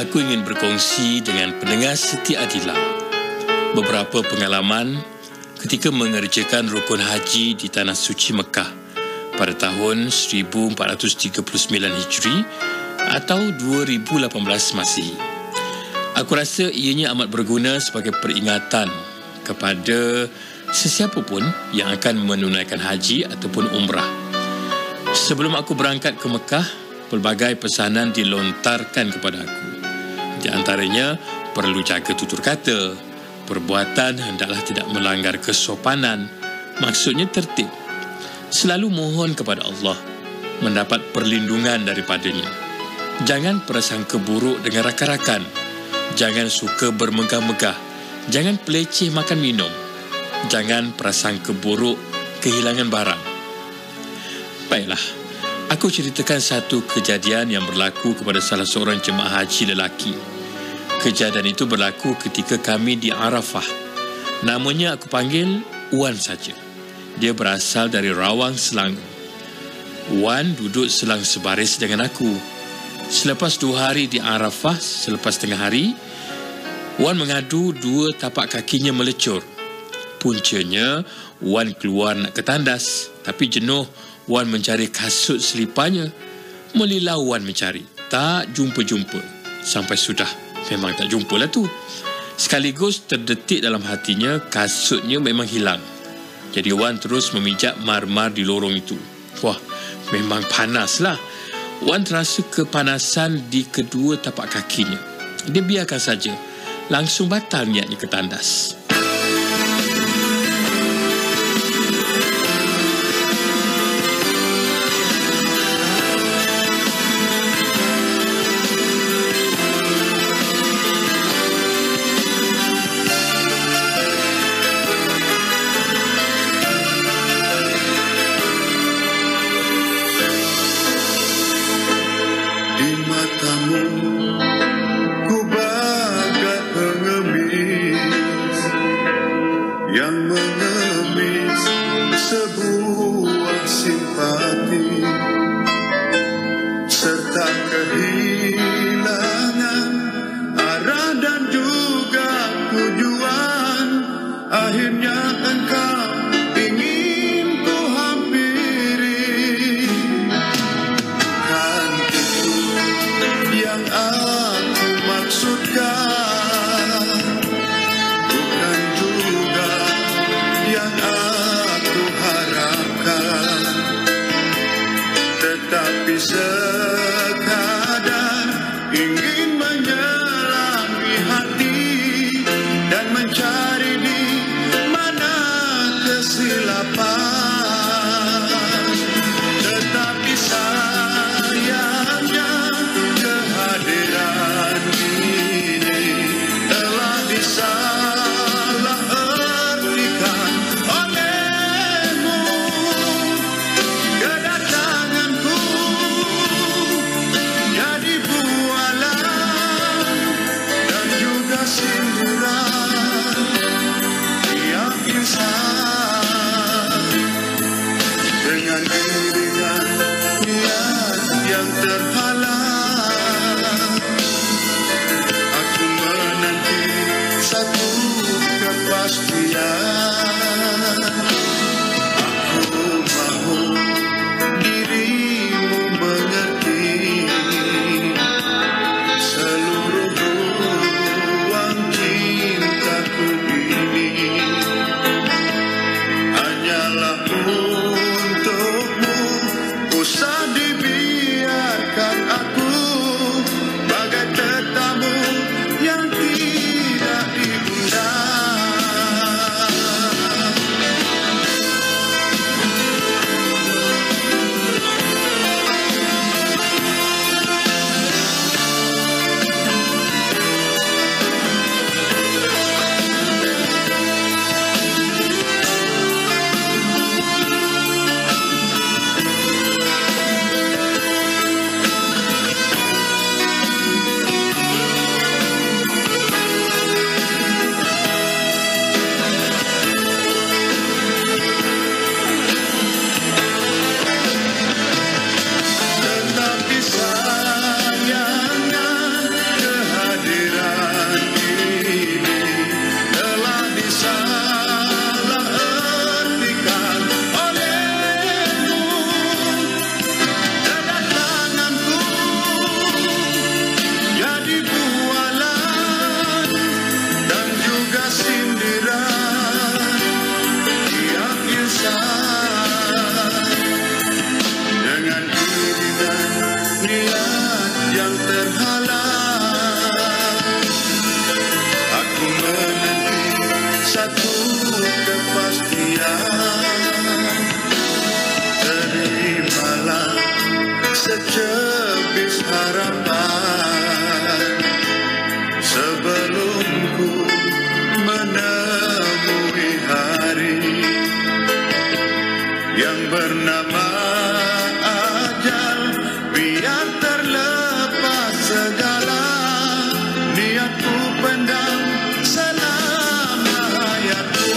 aku ingin berkongsi dengan pendengar setia Adila beberapa pengalaman ketika mengerjakan rukun haji di Tanah Suci Mekah pada tahun 1439 Hijri atau 2018 Masihi. Aku rasa ianya amat berguna sebagai peringatan kepada sesiapa pun yang akan menunaikan haji ataupun umrah. Sebelum aku berangkat ke Mekah, pelbagai pesanan dilontarkan kepada aku. Di antaranya, perlu jaga tutur kata, perbuatan hendaklah tidak melanggar kesopanan, maksudnya tertib. Selalu mohon kepada Allah, mendapat perlindungan daripadanya. Jangan prasangka buruk dengan rakan-rakan, jangan suka bermegah-megah, jangan peleceh makan minum, jangan prasangka buruk kehilangan barang. Baiklah, aku ceritakan satu kejadian yang berlaku kepada salah seorang jemaah haji lelaki. Kejadian itu berlaku ketika kami di Arafah. Namanya aku panggil Wan saja. Dia berasal dari Rawang, Selangor. Wan duduk selang sebaris dengan aku. Selepas 2 hari di Arafah, selepas tengah hari, Wan mengadu 2 tapak kakinya melecur. Puncanya, Wan keluar nak ke tandas, tapi jenuh. Wan mencari kasut selipanya. Melilau Wan mencari, tak jumpa-jumpa. Sampai sudah, memang tak jumpalah tu. Sekaligus terdetik dalam hatinya, kasutnya memang hilang. Jadi Wan terus memijak marmar di lorong itu. Wah, memang panaslah. Wan terasa kepanasan di kedua tapak kakinya. Dia biarkan saja, langsung batal niatnya ke tandas. Di matamu ku bagai pengemis yang mengemis sebuah simpati serta kehilangan arah dan juga tujuan. Akhirnya engkau ingin ku hampiri. Kan itu yang aku maksudkan, bukan juga yang aku harapkan, tetapi sekadar ingin menyelangi hati dan mencari di mana kesilapan. Tetapi sayangnya kehadiran ini telah disalahartikan olehmu. Kedatanganku jadi bualan dan juga sindiran tiap insan dengan iringan niat yang terhalang. Aku menanti satu kepastian. Aku mahu dirimu mengerti seluruh ruang cintaku ini hanyalah untukmu. Usah dibiarkan aku niat yang terhalang. Aku menanti satu kepastian. Terimalah secebis harapan sebelum ku menemui hari yang bernama ajal. Biar terlepas segala niatku pendam selama hayatku.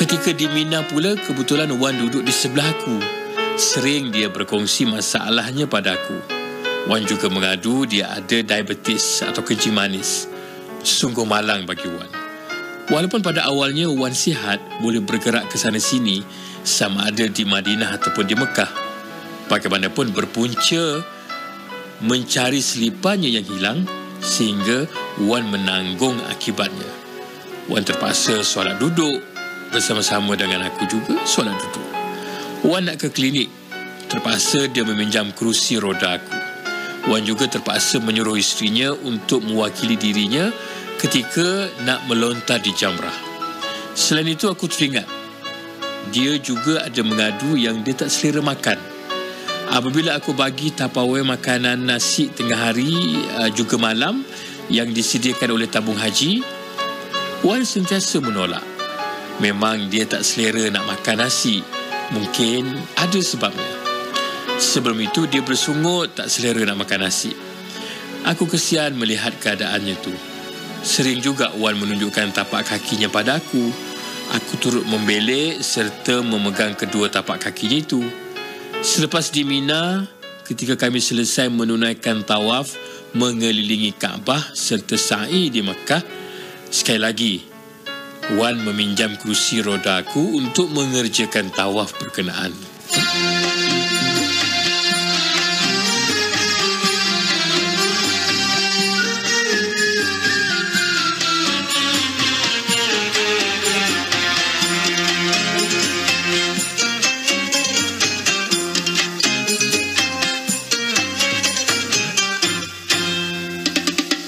Ketika di Mina pula, kebetulan Wan duduk di sebelah aku. Sering dia berkongsi masalahnya padaku. Wan juga mengadu dia ada diabetes atau kencing manis. Sungguh malang bagi Wan. Walaupun pada awalnya Wan sihat, boleh bergerak ke sana sini, sama ada di Madinah ataupun di Mekah. Bagaimanapun berpunca mencari selipannya yang hilang, sehingga Wan menanggung akibatnya. Wan terpaksa solat duduk, bersama-sama dengan aku juga solat duduk. Wan nak ke klinik, terpaksa dia meminjam kerusi roda aku. Wan juga terpaksa menyuruh isterinya untuk mewakili dirinya ketika nak melontar di jamrah. Selain itu aku teringat, dia juga ada mengadu yang dia tak selera makan. Apabila aku bagi tapawai makanan nasi tengah hari juga malam yang disediakan oleh tabung haji, Wan sentiasa menolak. Memang dia tak selera nak makan nasi. Mungkin ada sebabnya. Sebelum itu dia bersungut tak selera nak makan nasi. Aku kesian melihat keadaannya tu. Sering juga Wan menunjukkan tapak kakinya pada aku. Aku turut membelek serta memegang kedua tapak kakinya itu. Selepas di Mina, ketika kami selesai menunaikan tawaf mengelilingi Kaabah serta sa'i di Mekah, sekali lagi Wan meminjam kerusi roda aku untuk mengerjakan tawaf berkenaan.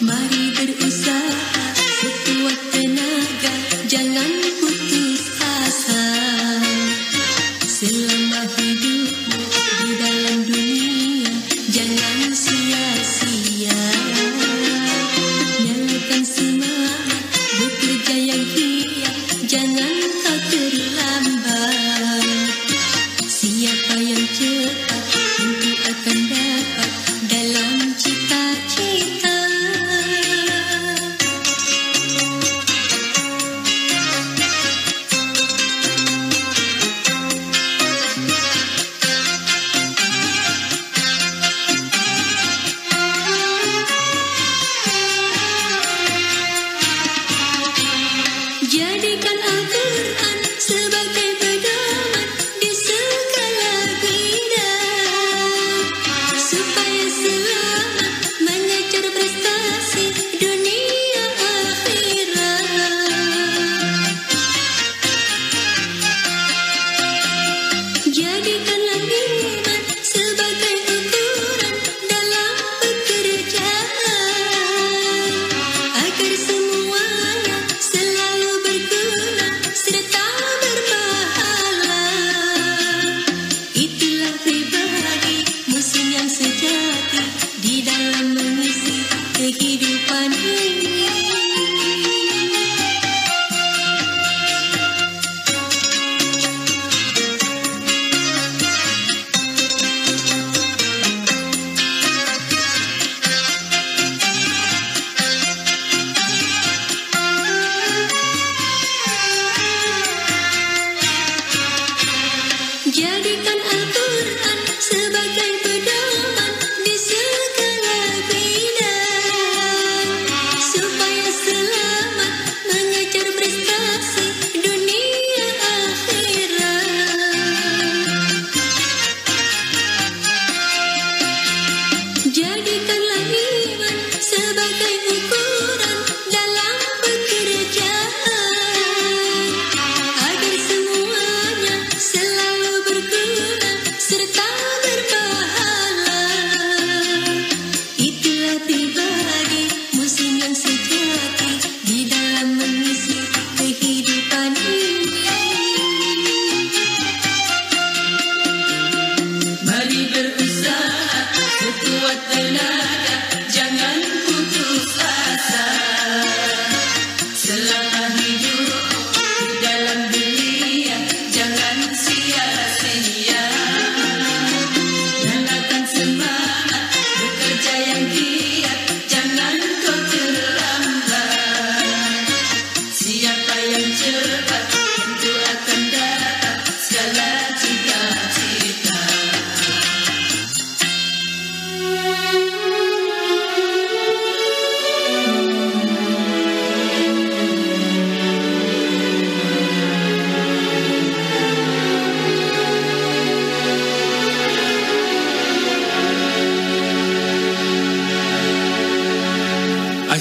Mari berusaha sekuat tenaga, jangan putus asa. Selama hidupmu di dalam dunia, jangan sia-sia. Nyalakan semangat, bekerja yang giat, jangan kau terlambat. Siapa yang cepat tentu akan dapat dalam cita-cita.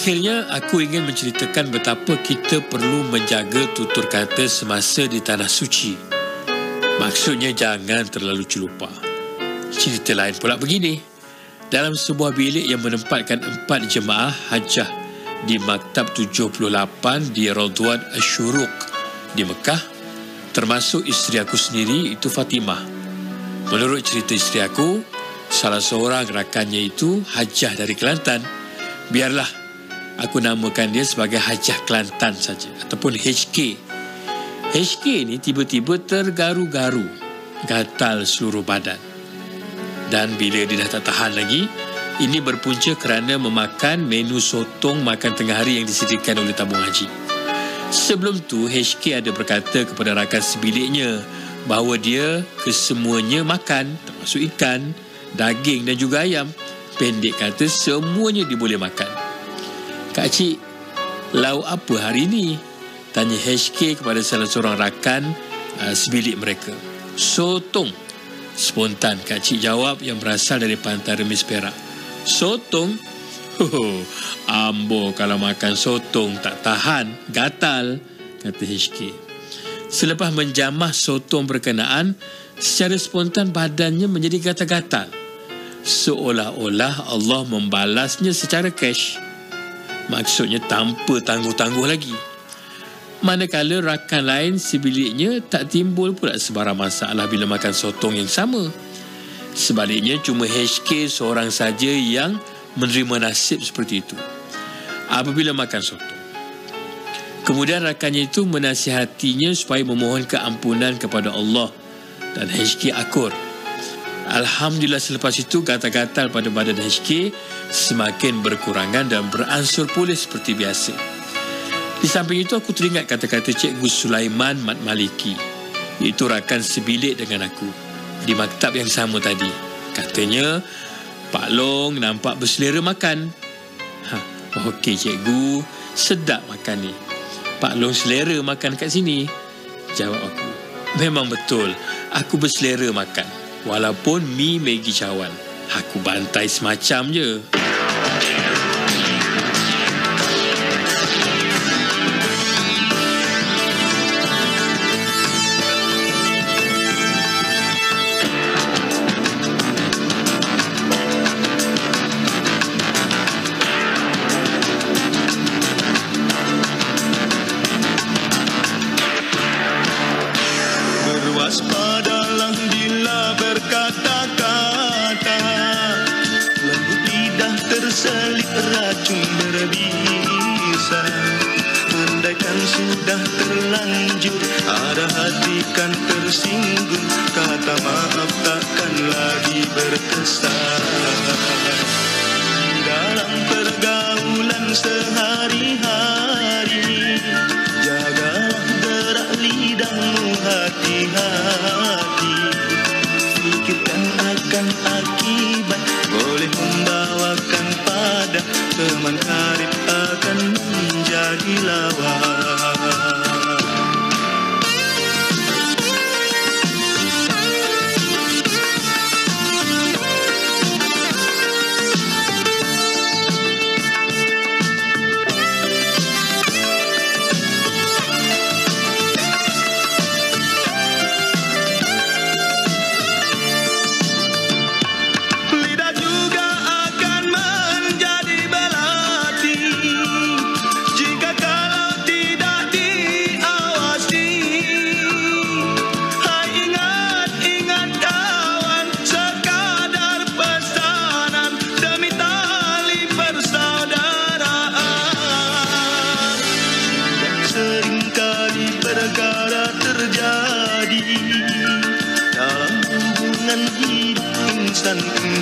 Akhirnya, aku ingin menceritakan betapa kita perlu menjaga tutur kata semasa di tanah suci. Maksudnya jangan terlalu celupa. Cerita lain pula begini. Dalam sebuah bilik yang menempatkan 4 jemaah hajah di Maktab 78 di Radwan Asy-Syuruq di Mekah, termasuk isteri aku sendiri, itu Fatimah. Menurut cerita isteri aku, salah seorang rakannya itu hajah dari Kelantan. Biarlah aku namakan dia sebagai Hajah Kelantan saja, ataupun HK. HK ni tiba-tiba tergaru-garu, gatal seluruh badan. Dan bila dia dah tak tahan lagi, ini berpunca kerana memakan menu sotong makan tengah hari yang disediakan oleh tabung haji. Sebelum tu, HK ada berkata kepada rakan sebiliknya bahawa dia kesemuanya makan, termasuk ikan, daging dan juga ayam. Pendek kata, semuanya dia boleh makan. Kak Cik, lauk apa hari ni? Tanya HK kepada salah seorang rakan sebilik mereka. Sotong. Spontan Kak Cik jawab yang berasal dari Pantai Remis Perak. Sotong? Ambo kalau makan sotong tak tahan, gatal, kata HK. Selepas menjamah sotong berkenaan, secara spontan badannya menjadi gatal-gatal. Seolah-olah Allah membalasnya secara cash. Maksudnya tanpa tangguh-tangguh lagi. Manakala rakan lain sebiliknya tak timbul pula sebarang masalah bila makan sotong yang sama. Sebaliknya cuma HK seorang saja yang menerima nasib seperti itu apabila makan sotong. Kemudian rakannya itu menasihatinya supaya memohon keampunan kepada Allah, dan HK akur. Alhamdulillah, selepas itu gatal-gatal pada badan HK semakin berkurangan dan beransur pulih seperti biasa. Di samping itu, aku teringat kata-kata Cikgu Sulaiman Mat Maliki, iaitu rakan sebilik dengan aku di maktab yang sama tadi. Katanya, Pak Long nampak berselera makan. Okey cikgu, sedap makan ni. Pak Long selera makan kat sini, jawab aku. Memang betul, aku berselera makan. Walaupun mi Maggi cawan, aku bantai semacam je. Waspadalah bila berkata-kata, lembut lidah terselip racun berbisa. Andaikan sudah terlanjur, ada hati kan tersinggung, kata maaf takkan lagi berkesan. Dalam pergaulan sehari-hari, jagalah gerak lidahmu hati-hati. Fikirkan akan akibat, boleh membawakan pada teman karib akan menjadi lawan.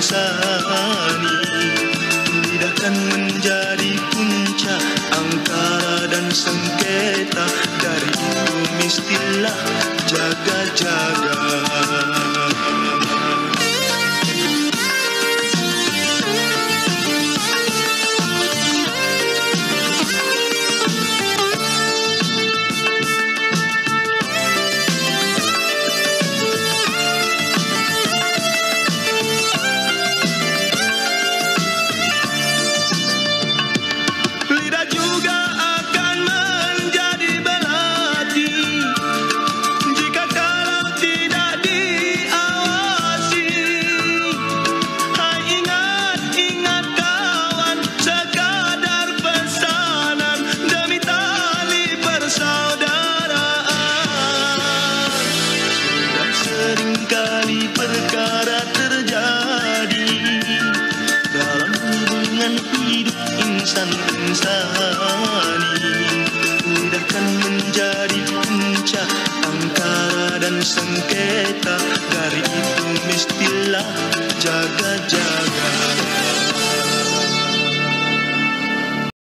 Insani, lidah kan menjadi punca angkara dan sengketa. Dari itu mestilah jaga-jaga. dan sengketa. Dari itu mestilah jaga-jaga.